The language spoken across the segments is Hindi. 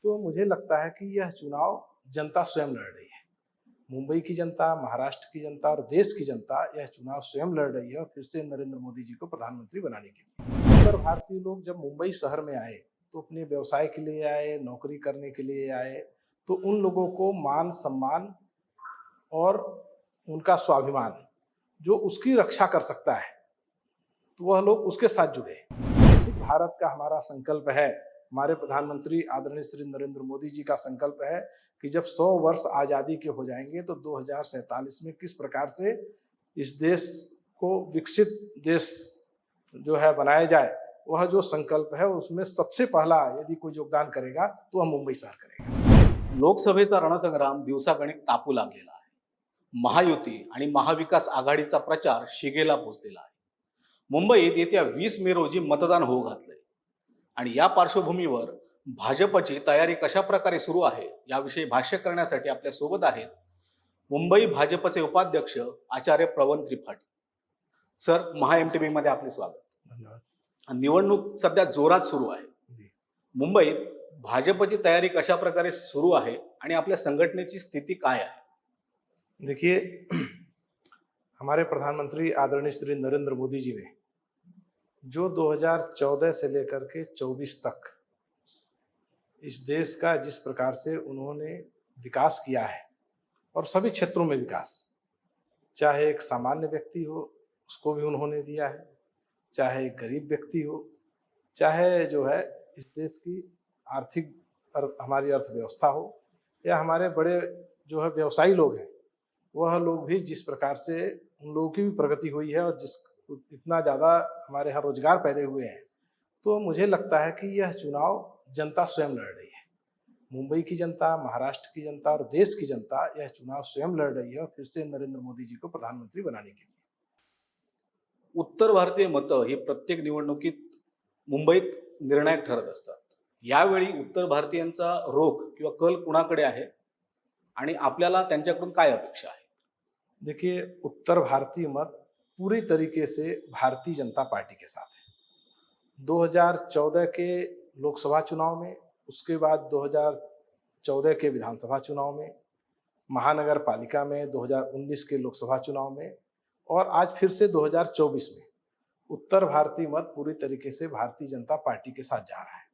तो मुझे लगता है कि यह चुनाव जनता स्वयं लड़ रही है। मुंबई की जनता, महाराष्ट्र की जनता और देश की जनता यह चुनाव स्वयं लड़ रही है और फिर से नरेंद्र मोदी जी को प्रधानमंत्री बनाने के लिए। उत्तर भारतीय लोग जब मुंबई शहर में आए, तो अपने व्यवसाय के लिए आए, नौकरी करने के लिए आए, तो उन लोगों को मान-सम्मान और उनका स्वाभिमान, जो उसकी रक्षा कर सकता है, तो वह लोग उसके साथ जुड़े। विकसित भारत का हमारा संकल्प है, हमारे प्रधानमंत्री आदरणीय श्री नरेंद्र मोदी जी का संकल्प है कि जब 100 वर्ष आज़ादी के हो जाएंगे तो 2047 में किस प्रकार से इस देश को विकसित देश जो है बनाया जाए, वह जो संकल्प है उसमें सबसे पहला यदि कोई योगदान करेगा तो वह मुंबई शहर करेगा। लोकसभेचा रणसंग्राम दिवसागणिक तापू लागलेला आहे. महायुती आणि महाविकास आघाडीचा प्रचार शिगेला पोहोचलेला आहे. मुंबईत येत्या 20 मे रोजी मतदान होऊ घातलंय आणि या पार्श्वभूमीवर भाजपची तयारी कशा प्रकारे सुरू आहे याविषयी भाष्य करण्यासाठी आपल्या सोबत आहेत मुंबई भाजपचे उपाध्यक्ष आचार्य प्रवन त्रिपाठी. सर, MTV मध्ये आपले स्वागत. धन्यवाद। निवडणूक सध्या जोरात सुरू आहे. मुंबईत भाजपची तयारी कशा प्रकारे सुरू आहे आणि आपल्या संघटनेची स्थिती काय आहे? देखिए, हमारे प्रधानमंत्री आदरणीय श्री नरेंद्र मोदी जी ने जो 2014 से लेकर के 24 तक इस देश का जिस प्रकार से उन्होंने विकास किया है और सभी क्षेत्रों में विकास, चाहे एक सामान्य व्यक्ति हो उसको भी उन्होंने दिया है, चाहे एक गरीब व्यक्ति हो, चाहे जो है इस देश की आर्थिक हमारी अर्थव्यवस्था हो, या हमारे बड़े जो है व्यवसायी लोग हैं, वह लोग भी जिस प्रकार से उन लोगों की भी प्रगति हुई है और जिस इतना ज़्यादा हमारे यहाँ रोजगार पैदा हुए हैं, तो मुझे लगता है कि यह चुनाव जनता स्वयं लड़ रही है। मुंबई की जनता, महाराष्ट्र की जनता और देश की जनता यह चुनाव स्वयं लड़ रही है और फिर से नरेंद्र मोदी जी को प्रधानमंत्री बनाने के लिए। उत्तर भारतीय मतं ही प्रत्येक निवडणुकीत मुंबईत निर्णायक ठरत असतात. यावेळी उत्तर भारतीयांचा रोख किंवा कल कुणाकडे आहे आणि आपल्याला त्यांच्याकडून काय अपेक्षा आहे? देखिए, उत्तर भारतीय मत पूरी तरीके से भारतीय जनता पार्टी के साथ है। 2014 के लोकसभा चुनाव में, उसके बाद 2014 के विधानसभा चुनाव में, महानगर पालिका में 2019 के लोकसभा चुनाव में और आज फिर से 2024 में उत्तर भारतीय मत पूरी तरीके से भारतीय जनता पार्टी के साथ जा रहा है।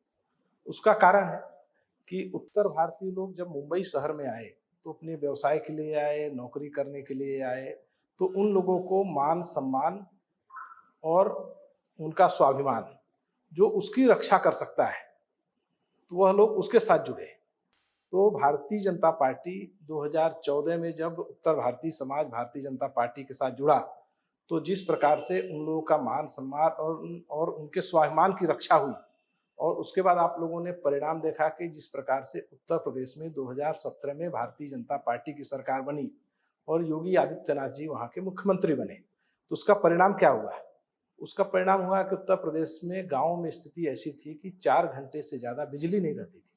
उसका कारण है कि उत्तर भारतीय लोग जब मुंबई शहर में आए, तो अपने व्यवसाय के लिए आए, नौकरी करने के लिए आए, तो उन लोगों को मान सम्मान और उनका स्वाभिमान, जो उसकी रक्षा कर सकता है, तो वह लोग उसके साथ जुड़े। तो भारतीय जनता पार्टी 2014 में जब उत्तर भारतीय समाज भारतीय जनता पार्टी के साथ जुड़ा, तो जिस प्रकार से उन लोगों का मान सम्मान और उनके स्वाभिमान की रक्षा हुई, और उसके बाद आप लोगों ने परिणाम देखा कि जिस प्रकार से उत्तर प्रदेश में 2017 में भारतीय जनता पार्टी की सरकार बनी और योगी आदित्यनाथ जी वहाँ के मुख्यमंत्री बने, तो उसका परिणाम क्या हुआ? उसका परिणाम हुआ कि उत्तर प्रदेश में गाँव में स्थिति ऐसी थी कि 4 घंटे से ज़्यादा बिजली नहीं रहती थी।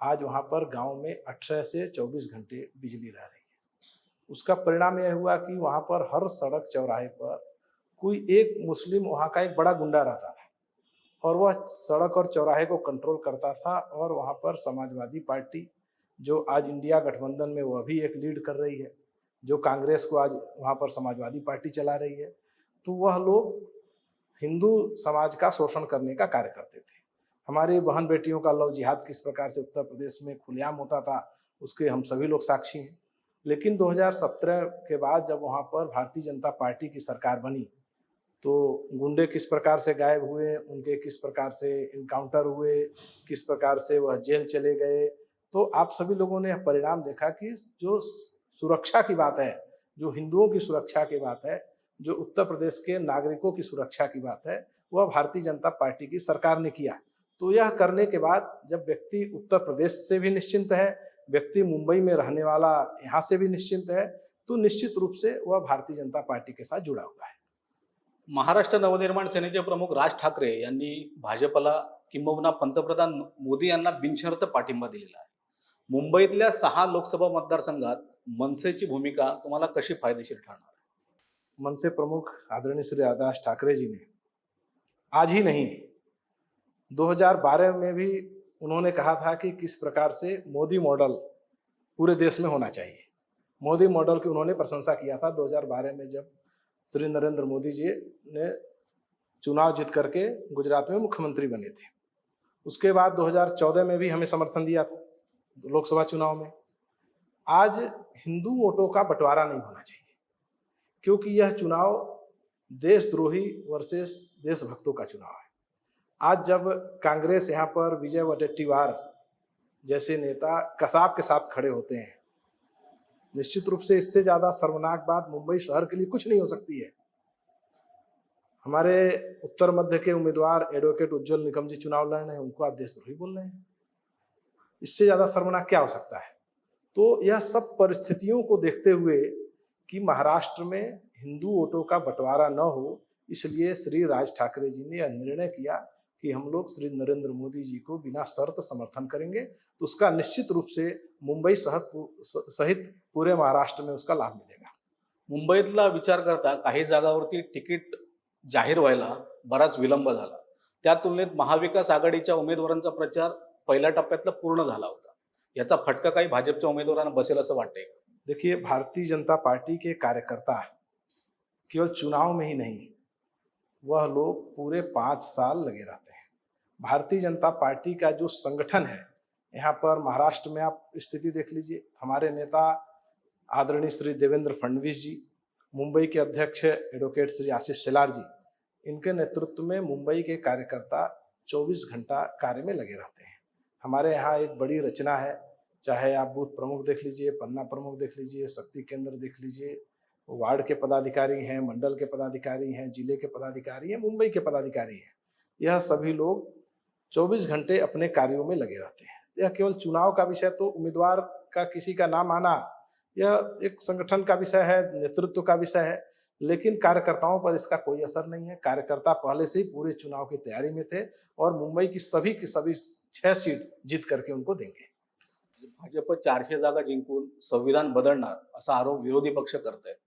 आज वहाँ पर गाँव में 18 से 24 घंटे बिजली रह रही है। उसका परिणाम यह हुआ कि वहाँ पर हर सड़क चौराहे पर कोई एक मुस्लिम वहाँ का एक बड़ा गुंडा रहता था और वह सड़क और चौराहे को कंट्रोल करता था, और वहाँ पर समाजवादी पार्टी, जो आज इंडिया गठबंधन में वह भी एक लीड कर रही है, जो कांग्रेस को आज वहाँ पर समाजवादी पार्टी चला रही है, तो वह लोग हिंदू समाज का शोषण करने का कार्य करते थे। हमारी बहन बेटियों का लव जिहाद किस प्रकार से उत्तर प्रदेश में खुलेआम होता था, उसके हम सभी लोग साक्षी हैं। लेकिन 2017 के बाद जब वहाँ पर भारतीय जनता पार्टी की सरकार बनी, तो गुंडे किस प्रकार से गायब हुए, उनके किस प्रकार से इनकाउंटर हुए, किस प्रकार से वह जेल चले गए, तो आप सभी लोगों ने परिणाम देखा कि जो सुरक्षा की बात है, जो हिंदुओं की सुरक्षा की बात है, जो उत्तर प्रदेश के नागरिकों की सुरक्षा की बात है, वह भारतीय जनता पार्टी की सरकार ने किया। तो यह करने के बाद जब व्यक्ति उत्तर प्रदेश से भी निश्चिंत है, व्यक्ति मुंबई में रहने वाला यहाँ से भी निश्चिंत है, तो निश्चित रूप से वह भारतीय जनता पार्टी के साथ जुड़ा हुआ है। महाराष्ट्र नवनिर्माण सेनेचे प्रमुख राज ठाकरे यांनी भाजपला किंबहुना पंतप्रधान मोदी यांना बिनशर्त पाठिंबा दिलेला आहे. मुंबईतल्या 6 लोकसभा मतदारसंघात मनसेची भूमिका तुम्हाला कशी फायदेशीर ठरणार आहे? मनसे प्रमुख आदरणीय श्री राज ठाकरे जी ने आज ही नहीं, 2012 में भी उन्होंने कहा था कि किस प्रकार से मोदी मॉडल पूरे देश में होना चाहिए। मोदी मॉडल की उन्होंने प्रशंसा किया था 2012 में, जब श्री नरेंद्र मोदी जी ने चुनाव जीत करके गुजरात में मुख्यमंत्री बने थे। उसके बाद 2014 में भी हमें समर्थन दिया था लोकसभा चुनाव में। आज हिंदू वोटों का बंटवारा नहीं होना चाहिए, क्योंकि यह चुनाव देशद्रोही वर्सेस देशभक्तों का चुनाव है। आज जब कांग्रेस यहाँ पर विजय वडेट्टीवार जैसे नेता कसाब के साथ खड़े होते हैं, निश्चित रूप से इससे ज्यादा शर्मनाक बात मुंबई शहर के लिए कुछ नहीं हो सकती है। हमारे उत्तर मध्य के उम्मीदवार एडवोकेट उज्जवल निकम जी चुनाव लड़ रहे हैं, उनको आप देशद्रोही बोल रहे हैं। इससे ज्यादा शर्मनाक क्या हो सकता है? तो यह सब परिस्थितियों को देखते हुए कि महाराष्ट्र में हिंदू वोटों का बंटवारा न हो, इसलिए श्री राज ठाकरे जी ने यह निर्णय किया कि हम लोग श्री नरेंद्र मोदी जी को बिना शर्त समर्थन करेंगे। तो उसका निश्चित रूप से मुंबई सहित पूरे महाराष्ट्र में उसका लाभ मिलेगा। मुंबईतला विचार करता काही जागावरती तिकीट जाहीर व्हायला बराच विलंब झाला. त्या तुलनेत महाविकास आघाडीच्या उमेदवारांचा प्रचार पहिल्या टप्प्यातला पूर्ण झाला होता. याचा फटका काही भाजपच्या उमेदवारांना बसेल असं वाटतंय का? देखिए, भारतीय जनता पार्टी के कार्यकर्ता केवल चुनाव में ही नहीं, वह लोग पूरे 5 साल लगे रहते हैं। भारतीय जनता पार्टी का जो संगठन है, यहाँ पर महाराष्ट्र में आप स्थिति देख लीजिए। हमारे नेता आदरणीय श्री देवेंद्र फडणवीस जी, मुंबई के अध्यक्ष एडवोकेट श्री आशीष शेलार जी, इनके नेतृत्व में मुंबई के कार्यकर्ता 24 घंटा कार्य में लगे रहते हैं। हमारे यहाँ एक बड़ी रचना है, चाहे आप बूथ प्रमुख देख लीजिए, पन्ना प्रमुख देख लीजिए, शक्ति केंद्र देख लीजिए, वार्ड के पदाधिकारी हैं, मंडल के पदाधिकारी हैं, जिले के पदाधिकारी हैं, मुंबई के पदाधिकारी हैं। यह सभी लोग 24 घंटे अपने कार्यों में लगे रहते हैं। यह केवल चुनाव का विषय तो उम्मीदवार का किसी का नाम आना, यह एक संगठन का विषय है, नेतृत्व का विषय है, लेकिन कार्यकर्ताओं पर इसका कोई असर नहीं है। कार्यकर्ता पहले से ही पूरे चुनाव की तैयारी में थे और मुंबई की सभी 6 सीट जीत करके उनको देंगे। भाजप 400 जागा जिंकून संविधान बदलणार असा आरोप विरोधी पक्ष करतायत.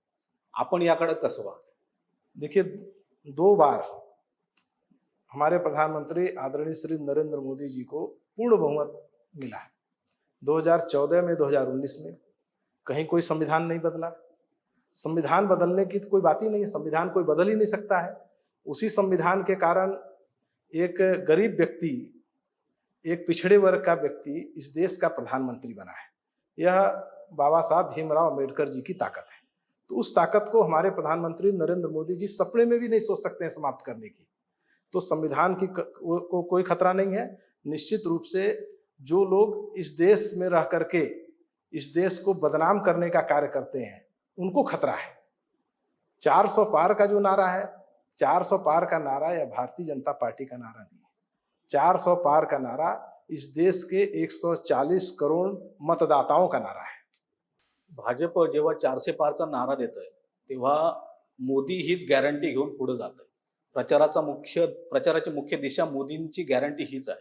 आपण याकडे कसं पाहता? देखिए, 2 बार हमारे प्रधानमंत्री आदरणीय श्री नरेंद्र मोदी जी को पूर्ण बहुमत मिला है। 2014 में, 2019 में कहीं कोई संविधान नहीं बदला। संविधान बदलने की तो कोई बात ही नहीं है, संविधान कोई बदल ही नहीं सकता है। उसी संविधान के कारण एक गरीब व्यक्ति, एक पिछड़े वर्ग का व्यक्ति इस देश का प्रधानमंत्री बना है। यह बाबा साहब भीमराव अम्बेडकर जी की ताकत है। तो उस ताकत को हमारे प्रधानमंत्री नरेंद्र मोदी जी सपने में भी नहीं सोच सकते हैं समाप्त करने की। तो संविधान की को कोई खतरा नहीं है। निश्चित रूप से जो लोग इस देश में रह करके इस देश को बदनाम करने का कार्य करते हैं, उनको खतरा है। 400 पार का जो नारा है, 400 पार का नारा यह भारतीय जनता पार्टी का नारा नहीं है। 400 पार का नारा इस देश के 140 करोड़ मतदाताओं का नारा है। भाजप जेव्हा 400 पारचा नारा देत आहे तेव्हा मोदी हीच गॅरंटी घेऊन पुढे जात आहे. प्रचाराची मुख्य दिशा मोदींची गॅरंटी हीच आहे.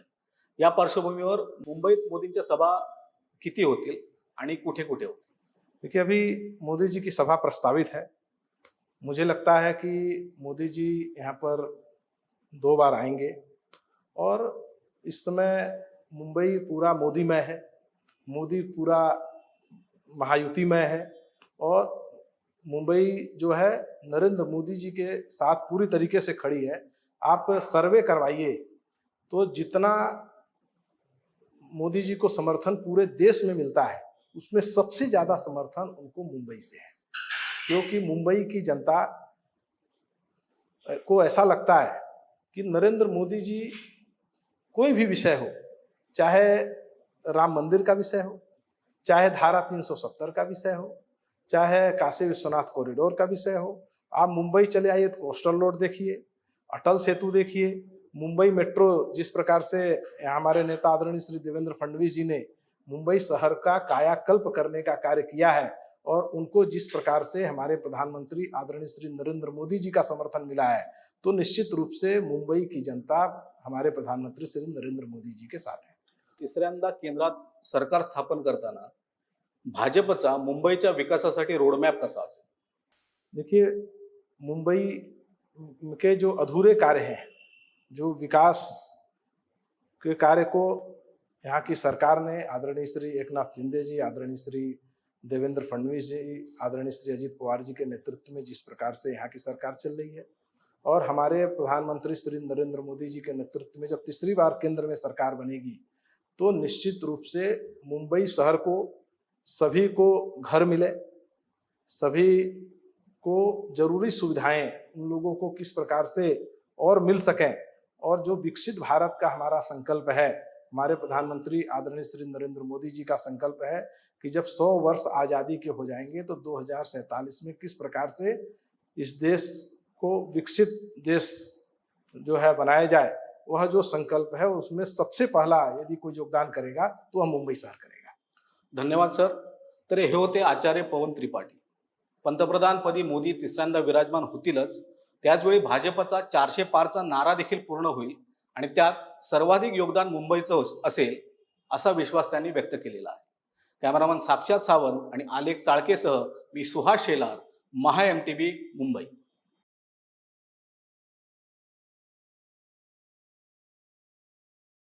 या पार्श्वभूमीवर मुंबईत मोदींच्या सभा किती होतील आणि कुठे कुठे होतील? देखिए, अभी मोदी जी की सभा प्रस्तावित है। मुझे लगता है कि मोदी जी यहाँ पर 2 बार आएंगे और इस समय मुंबई पूरा मोदीमय है, मोदी पूरा महायुतिमय है और मुंबई जो है नरेंद्र मोदी जी के साथ पूरी तरीके से खड़ी है। आप सर्वे करवाइए तो जितना मोदी जी को समर्थन पूरे देश में मिलता है, उसमें सबसे ज्यादा समर्थन उनको मुंबई से है, क्योंकि मुंबई की जनता को ऐसा लगता है कि नरेंद्र मोदी जी कोई भी विषय हो, चाहे राम मंदिर का विषय हो, चाहे धारा 370 का विषय हो, चाहे काशी विश्वनाथ कॉरिडोर का विषय हो, आप मुंबई चले आइए तो कोस्टल रोड देखिए, अटल सेतु देखिए, मुंबई मेट्रो जिस प्रकार से हमारे नेता आदरणीय श्री देवेंद्र फडणवीस जी ने मुंबई शहर का कायाकल्प करने का कार्य किया है और उनको जिस प्रकार से हमारे प्रधानमंत्री आदरणीय श्री नरेंद्र मोदी जी का समर्थन मिला है, तो निश्चित रूप से मुंबई की जनता हमारे प्रधानमंत्री श्री नरेंद्र मोदी जी के साथ है। तिसऱ्यांदा केंद्रात सरकार स्थापन करताना भाजपचा मुंबईच्या विकासासाठी रोडमॅप कसा असेल? देखिए, मुंबई के जो अधूरे कार्य हैं, जो विकास के कार्य को यहाँ की सरकार ने आदरणीय श्री एकनाथ शिंदे जी, आदरणीय श्री देवेंद्र फडणवीस जी, आदरणीय श्री अजित पवार जी के नेतृत्व में जिस प्रकार से यहाँ की सरकार चल रही है, और हमारे प्रधानमंत्री श्री नरेंद्र मोदी जी के नेतृत्व में जब तीसरी बार केंद्र में सरकार बनेगी, तो निश्चित रूप से मुंबई शहर को सभी को घर मिले, सभी को जरूरी सुविधाएं उन लोगों को किस प्रकार से और मिल सकें, और जो विकसित भारत का हमारा संकल्प है, हमारे प्रधानमंत्री आदरणीय श्री नरेंद्र मोदी जी का संकल्प है कि जब 100 वर्ष आजादी के हो जाएंगे तो 2047 में किस प्रकार से इस देश को विकसित देश जो है बनाया जाए, वह जो संकल्प है उसमें सबसे पहला यदि कोई योगदान करेगा तो वह मुंबई शहर करेगा। धन्यवाद सर. तर हे होते आचार्य पवन त्रिपाठी. पंतप्रधानपदी मोदी तिसऱ्यांदा विराजमान होतीलच, त्याचवेळी भाजपचा 400 पारचा नारा देखील पूर्ण होईल आणि त्यात सर्वाधिक योगदान मुंबईचं असेल असा विश्वास त्यांनी व्यक्त केलेला आहे. कॅमेरामन साक्षात सावंत आणि आलेख चाळकेसह मी सुहास शेलार, महा MTV, मुंबई.